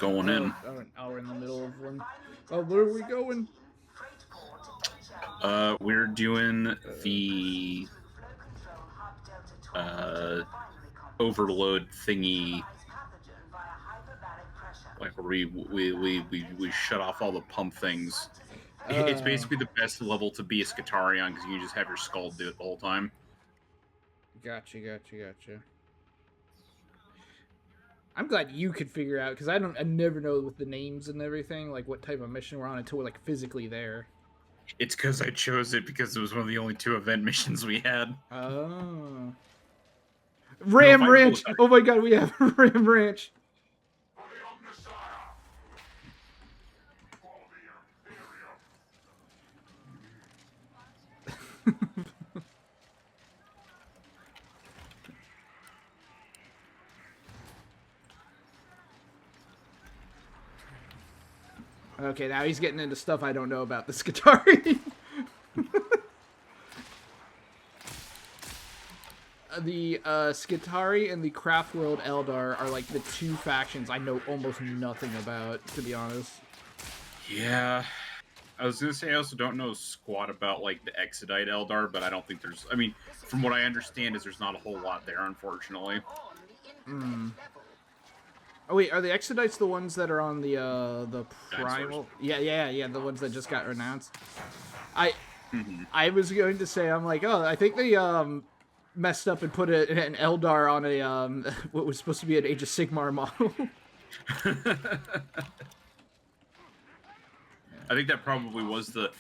going in. Oh, we're in the middle of one. Oh, where are we going? We're doing the overload thingy. Like we shut off all the pump things. It's basically the best level to be a Skitarii on because you just have your skull do it the whole time. Gotcha. I'm glad you could figure out because I never know with the names and everything like what type of mission we're on until we're like physically there. It's because I chose it because it was one of the only 2 event missions we had. Oh. Ram Ranch! Oh my god, we have Ram Ranch. Okay, now he's getting into stuff I don't know about the Skitarii. The Skitarii and the Craftworld Eldar are like the 2 factions I know almost nothing about, to be honest. Yeah. I was gonna say I also don't know squat about like the Exodite Eldar, but I don't think there's. I mean, from what I understand, is there's not a whole lot there, unfortunately. Oh wait, are the Exodites the ones that are on the primal? Dinosaurs. Yeah, the ones that just got announced. I was going to say, I'm like, oh, I think they messed up and put an Eldar on a what was supposed to be an Age of Sigmar model. I think that probably was the,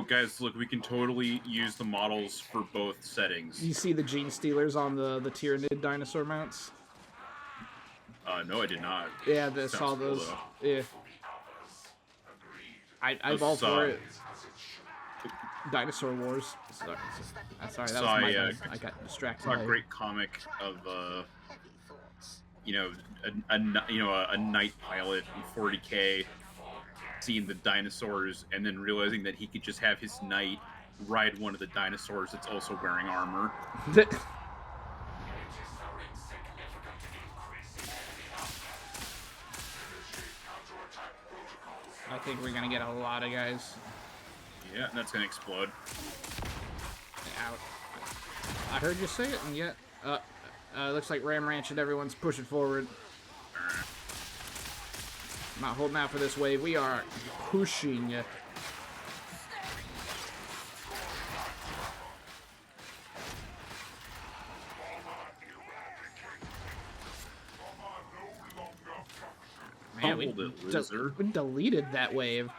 guys, look, we can totally use the models for both settings. You see the Gene Stealers on the Tyranid dinosaur mounts? No, I did not. Yeah, I saw those. Cool, yeah. I'm all for it. Dinosaur Wars. Sorry, that was my bad. I got distracted. Saw a great comic of a night pilot in 40K seeing the dinosaurs and then realizing that he could just have his knight ride one of the dinosaurs that's also wearing armor. I think we're gonna get a lot of guys. Yeah, that's gonna explode. Out. I heard you say it, and yet, looks like Ram Ranch and everyone's pushing forward. I'm not holding out for this wave. We are pushing. Man, we deleted that wave.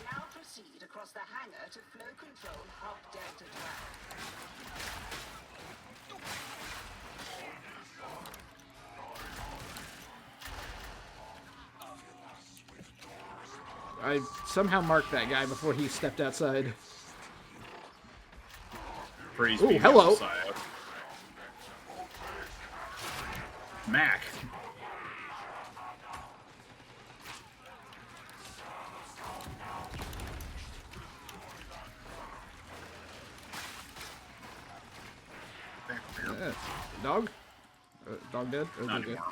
Now proceed across the hangar to flow control hub Delta 12. I somehow marked that guy before he stepped outside. Praise be hello. Mac. Dog? Dog dead? Not anymore.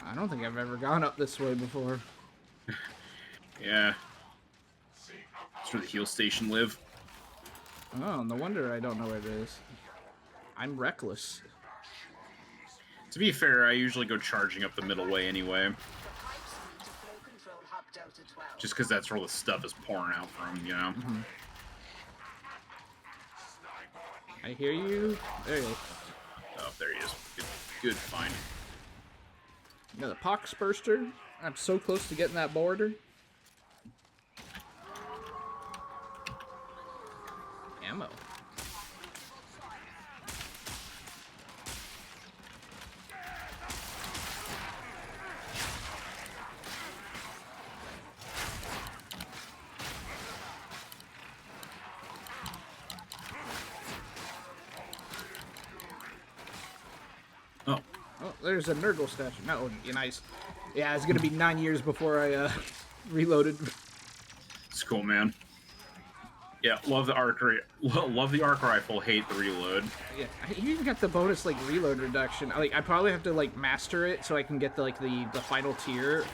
I don't think I've ever gone up this way before. Yeah. That's where the heal station live. Oh, no wonder I don't know where it is. I'm reckless. To be fair, I usually go charging up the middle way anyway. Just because that's where all the stuff is pouring out from, you know? Mm-hmm. I hear you. There you go. Oh, there he is. Good find. Got a Poxburster. I'm so close to getting that border. Ammo. Oh, Oh, there's a Nurgle statue. That would be nice. Yeah, it's gonna be 9 years before I reloaded. it's cool, man. Yeah, love the love the arc rifle. Hate the reload. Yeah, you even got the bonus like reload reduction. I probably have to like master it so I can get the final tier,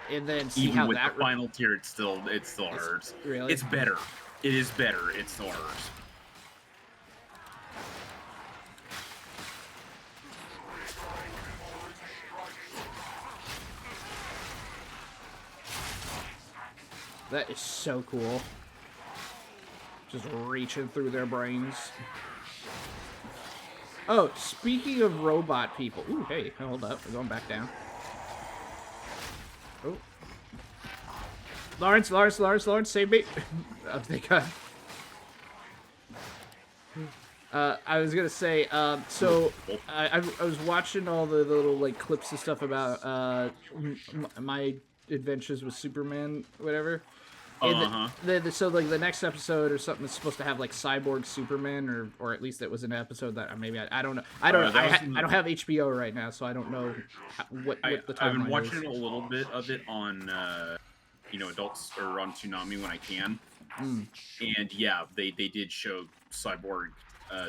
and then see Even how with that. the final tier, it still hurts. Really? It's better. It is better. It still hurts. That is so cool. Just reaching through their brains. Oh, speaking of robot people. Ooh, hey, hold up. We're going back down. Oh. Lawrence, save me. Oh, thank God. I was gonna say, so I was watching all the little like clips and stuff about my adventures with Superman, whatever. And so like the next episode or something is supposed to have like Cyborg Superman, or at least it was an episode that maybe I don't know. I don't have HBO right now, so I don't know what the timeline is. I've been watching a little bit of it on adults or on Toonami when I can. And yeah, they did show Cyborg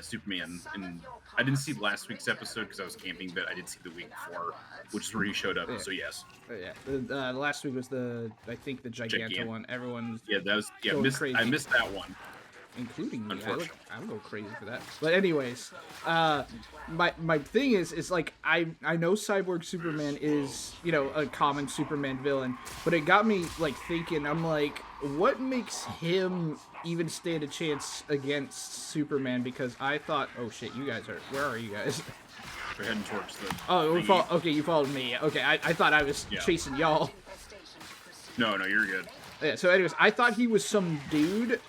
Superman, and I didn't see last week's episode because I was camping, but I did see the week before, which is where he showed up. Yeah. So yes, last week was I think the Giganta one. Everyone's I missed that one, including me. I'll go crazy for that. But anyways, my thing is like I know Cyborg Superman is a common Superman villain, but it got me like thinking. I'm like, what makes him even stand a chance against Superman? Because I thought, oh shit, you guys where are you guys? We're heading towards the. Oh, okay, you followed me. Okay, I thought I was chasing y'all. No, you're good. Yeah. So, anyways, I thought he was some dude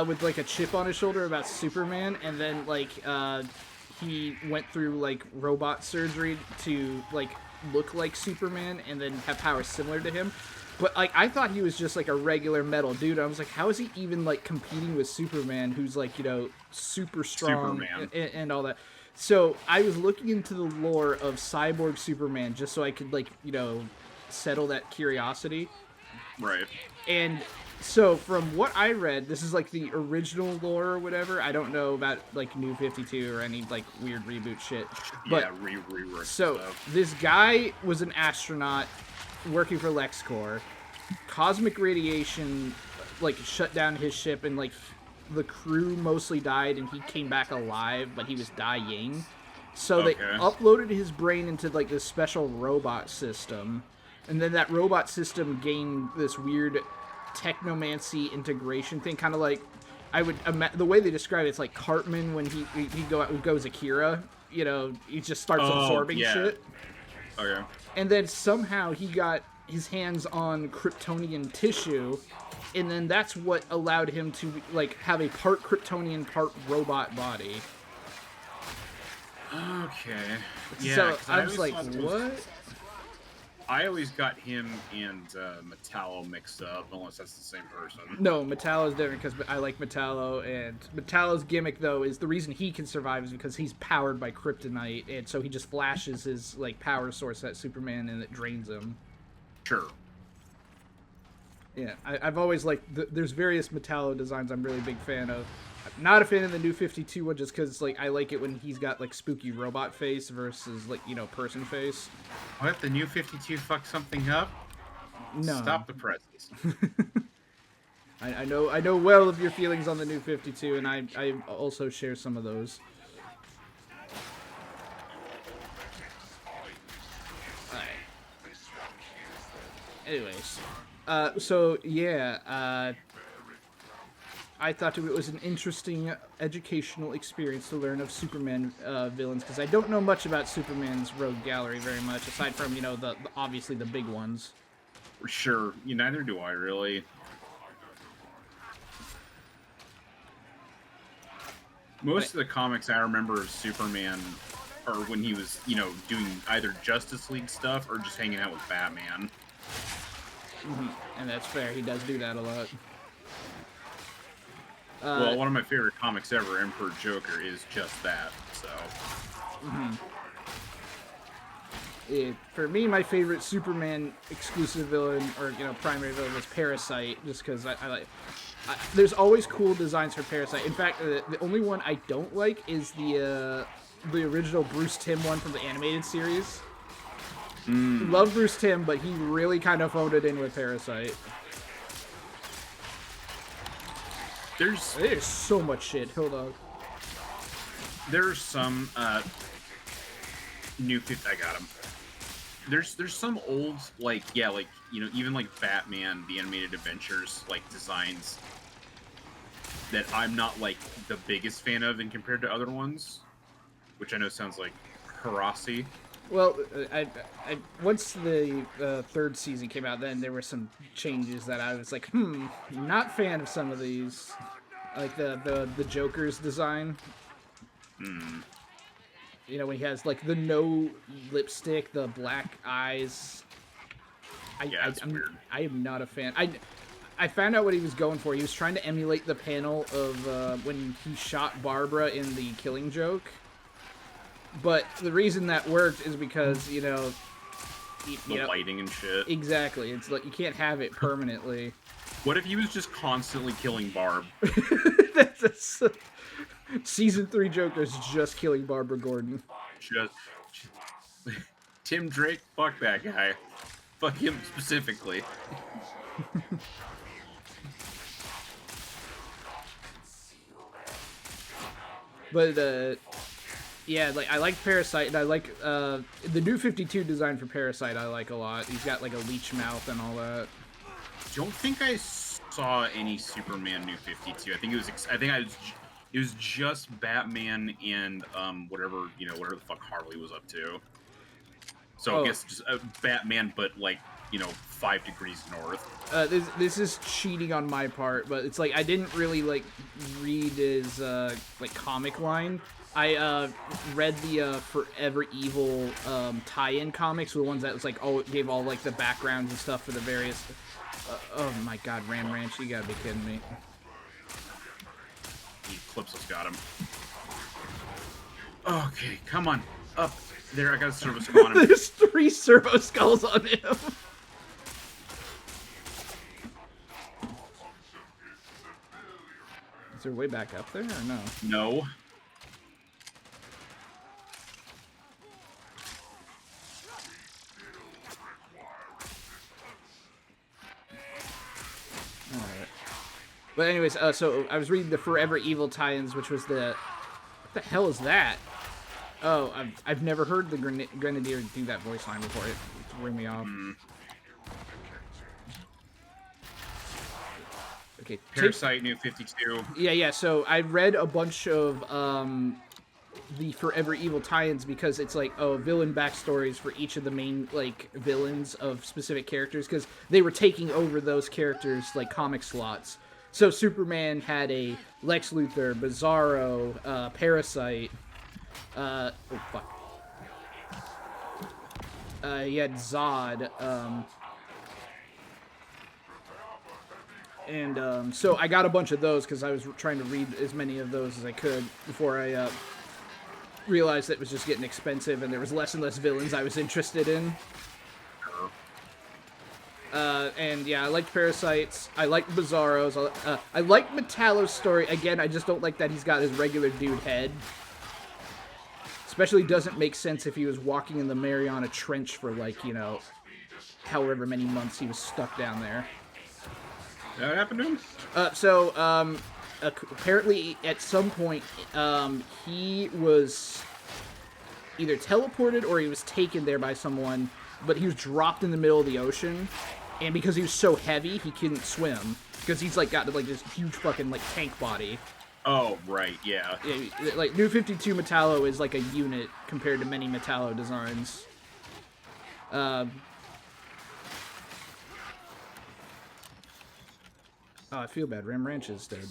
with like a chip on his shoulder about Superman, and then like he went through like robot surgery to like look like Superman, and then have powers similar to him. But like I thought he was just like a regular metal dude. I was like, how is he even like competing with Superman, who's like super strong and all that? So I was looking into the lore of Cyborg Superman just so I could like settle that curiosity. Right. And so from what I read, this is like the original lore or whatever. I don't know about like New 52 or any like weird reboot shit. But yeah, so this guy was an astronaut working for LexCorp. Cosmic radiation like shut down his ship, and like the crew mostly died, and he came back alive, but he was dying. So they uploaded his brain into like this special robot system, and then that robot system gained this weird technomancy integration thing, kind of like the way they describe it, it's like Cartman when he goes Akira. He just starts absorbing shit. Okay. And then somehow he got his hands on Kryptonian tissue, and then that's what allowed him to like have a part Kryptonian, part robot body. Okay. Yeah. So I was like, what? I always got him and Metallo mixed up, unless that's the same person. No, Metallo's different because I like Metallo, and Metallo's gimmick though is the reason he can survive is because he's powered by kryptonite, and so he just flashes his like power source at Superman, and it drains him. Sure. Yeah, I've always liked. There's various Metallo designs I'm really big fan of. I'm not a fan of the New 52 one just because like I like it when he's got like spooky robot face versus like person face. What, the New 52 fuck something up? No. Stop the presses. I know well of your feelings on the New 52, and I also share some of those. Alright. Anyways. So yeah, I thought it was an interesting educational experience to learn of Superman villains, because I don't know much about Superman's rogue gallery very much, aside from, the obviously the big ones. Sure. Neither do I, really. Most of the comics I remember of Superman are when he was, doing either Justice League stuff or just hanging out with Batman. Mm-hmm. And that's fair. He does do that a lot. Well, one of my favorite comics ever, Emperor Joker, is just that. So. For me, my favorite Superman exclusive villain, or primary villain, was Parasite, just because I like. There's always cool designs for Parasite. In fact, the only one I don't like is the original Bruce Timm one from the animated series. Love Bruce Timm, but he really kind of phoned it in with Parasite. There's so much shit. Hold on. There's some new 50. I got him. There's some old even like Batman the Animated Adventures designs that I'm not like the biggest fan of in compared to other ones, which I know sounds like heresy. Well, I once the third season came out, then there were some changes that I was like, not fan of some of these, like the Joker's design. When he has like the no lipstick, the black eyes. I am not a fan. I found out what he was going for. He was trying to emulate the panel of when he shot Barbara in The Killing Joke. But the reason that worked is because, the lighting and shit. Exactly. It's like you can't have it permanently. What if he was just constantly killing Barb? That's Season 3 Joker's just killing Barbara Gordon. Just Tim Drake, fuck that guy. Fuck him specifically. But, yeah, like I like Parasite, and I like the new 52 design for Parasite. I like a lot. He's got like a leech mouth and all that. Don't think I saw any Superman new 52. I think it was just Batman and whatever the fuck Harley was up to. So I guess just Batman, but 5 degrees north. This is cheating on my part, but it's like I didn't really read his comic line. I read the Forever Evil tie-in comics, the ones that was gave all the backgrounds and stuff for the various. Oh my God, Ram Ranch! You gotta be kidding me. Eclipse got him. Okay, come on, up there. I got a servo skull on him. There's 3 servo skulls on him. Is there a way back up there or no? No. But anyways, so I was reading the Forever Evil tie-ins, which was what the hell is that? Oh, I've never heard the Grenadier do that voice line before. It threw me off. Okay. Parasite new 52. Yeah. So I read a bunch of the Forever Evil tie-ins because it's villain backstories for each of the main villains of specific characters, because they were taking over those characters comic slots. So Superman had a Lex Luthor, Bizarro, Parasite. Oh fuck. He had Zod. So I got a bunch of those because I was trying to read as many of those as I could before I realized that it was just getting expensive and there was less and less villains I was interested in. And yeah, I liked Parasites. I liked Bizarros. I like Metallo's story. Again, I just don't like that he's got his regular dude head. Especially doesn't make sense if he was walking in the Mariana Trench for however many months he was stuck down there. That happened to him? Apparently at some point, he was either teleported or he was taken there by someone, but he was dropped in the middle of the ocean, and because he was so heavy, he couldn't swim, because he's got this huge fucking tank body. Oh, right, yeah. New 52 Metallo is a unit compared to many Metallo designs. Oh, I feel bad. Ram Ranch is dead.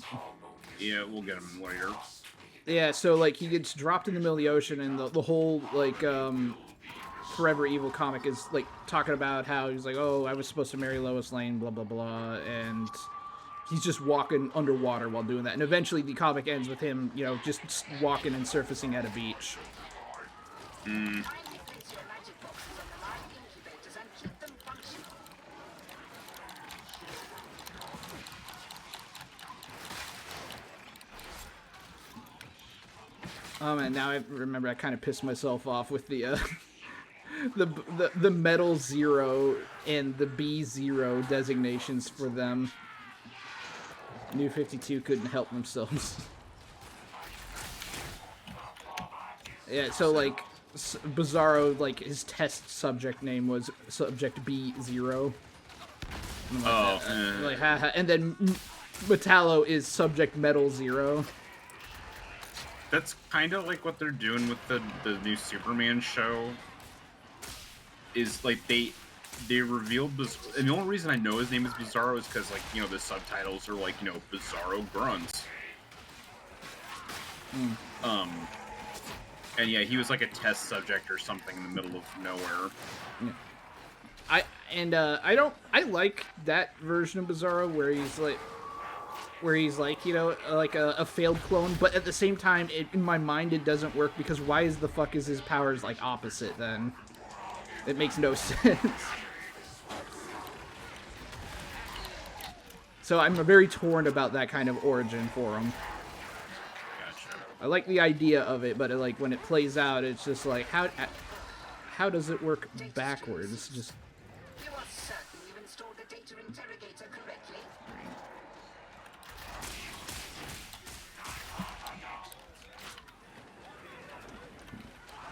Yeah, we'll get him later. Yeah, so he gets dropped in the middle of the ocean, and the whole Forever Evil comic is talking about how he's oh, I was supposed to marry Lois Lane, blah blah blah, and he's just walking underwater while doing that. And eventually the comic ends with him, just walking and surfacing at a beach. Mm. Kindly place your magic boxes on the live incubators and keep them functional. Oh man, now I remember I kind of pissed myself off with the the metal 0 and the B0 designations for them. New 52 couldn't help themselves. Yeah, so like Bizarro, like his test subject name was Subject B0. Like, haha. And then Metallo is Subject Metal 0. That's kind of like what they're doing with the new Superman show. Is like they revealed and the only reason I know his name is Bizarro is because, like, you know, the subtitles are like, you know, Bizarro grunts. And yeah, he was like a test subject or something in the middle of nowhere. Yeah. I like that version of Bizarro where he's like, you know, like a failed clone, but at the same time, in my mind, it doesn't work because why is his powers like opposite then? It makes no sense. So I'm very torn about that kind of origin for him. Gotcha. I like the idea of it, but like when it plays out, it's just like how does it work backwards? Just You are certain you installed the data interrogator correctly?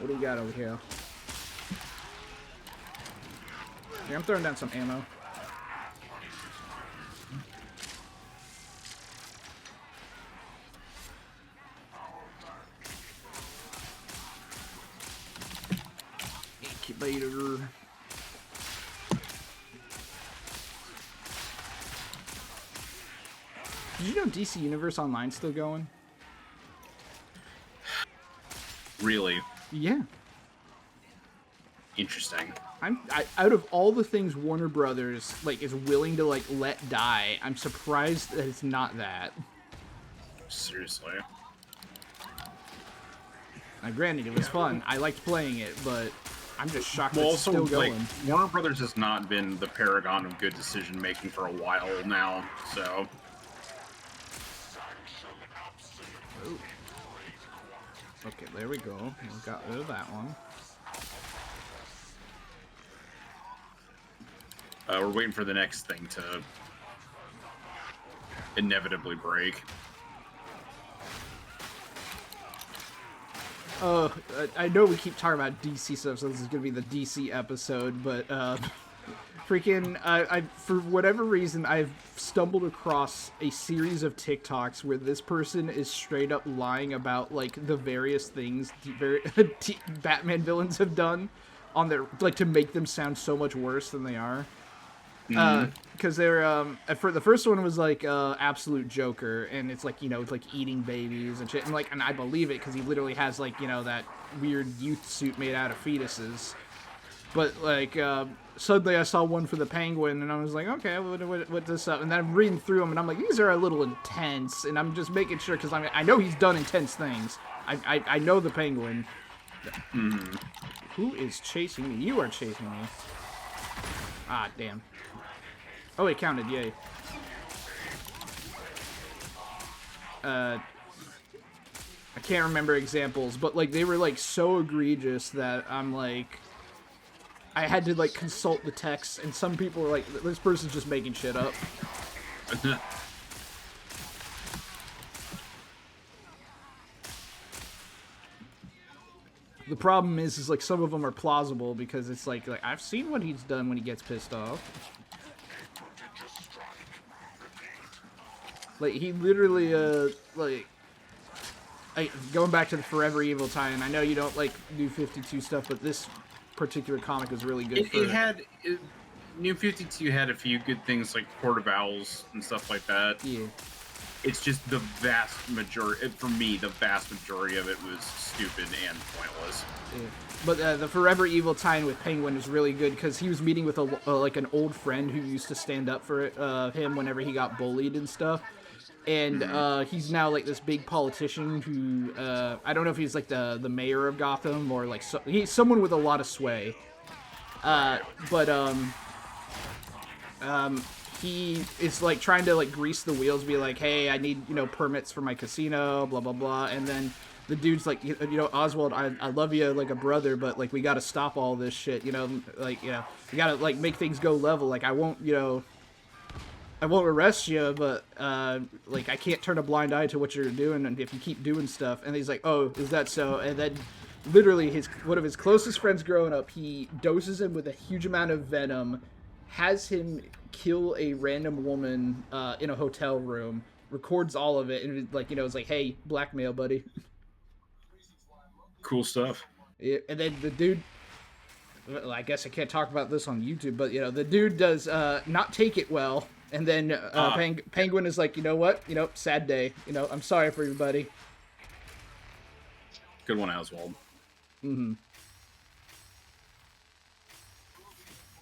what do we got over here? Yeah, I'm throwing down some ammo. Incubator. Did you know DC Universe Online's still going? Really Yeah. interesting. Out of all the things Warner Brothers like is willing to like let die, I'm surprised that it's not that. Seriously. Now, granted, it was fun. I liked playing it, but I'm just shocked Well, it's also, still like, going. Warner Brothers has not been the paragon of good decision making for a while now, so. Ooh. Okay, there we go. We got rid of that one. We're waiting for the next thing to inevitably break. I know we keep talking about DC stuff, so this is gonna be the DC episode, but freaking, I for whatever reason I've stumbled across a series of TikToks where this person is straight up lying about like the various things Batman villains have done on their like to make them sound so much worse than they are. Because they're for the first one was like absolute Joker, and it's like, you know, it's like eating babies and shit, and like, and I believe it because he literally has like, you know, that weird youth suit made out of fetuses. But like suddenly I saw one for the Penguin, and I was like, okay, what this up? And then I'm reading through them, and I'm like, these are a little intense, and I'm just making sure because I know he's done intense things. I know the Penguin. Who is chasing me? You are chasing me. Ah, damn. Oh, it counted, yay. I can't remember examples, but like they were like so egregious that I'm like, I had to like consult the text, and some people were like, this person's just making shit up. The problem is like some of them are plausible because it's like I've seen what he's done when he gets pissed off. Like, he literally, like, going back to the Forever Evil tie-in, I know you don't like New 52 stuff, but this particular comic was really good. New 52 had a few good things like Court of Owls and stuff like that. Yeah. It's just the vast majority, for me, the vast majority of it was stupid and pointless. Yeah. But the Forever Evil tie-in with Penguin was really good because he was meeting with like an old friend who used to stand up for him whenever he got bullied and stuff. and he's now like this big politician who I don't know if he's like the mayor of Gotham or like he's someone with a lot of sway. But he is like trying to like grease the wheels, be like, hey, I need, you know, permits for my casino, blah blah blah, and then the dude's like, you know, Oswald, I love you like a brother, but like we got to stop all this shit, you know, like, you know, we got to like make things go level. Like I won't arrest you, but like I can't turn a blind eye to what you're doing, and if you keep doing stuff. And he's like, oh, is that so? And then literally one of his closest friends growing up, he doses him with a huge amount of venom, has him kill a random woman in a hotel room, records all of it, and like, you know, it's like, hey, blackmail, buddy. Cool stuff. Yeah, and then the dude, well, I guess I can't talk about this on YouTube, but you know, the dude does not take it well, and then Penguin is like, you know what, you know, sad day, you know, I'm sorry for you, buddy. Good one, Oswald.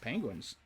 Penguins.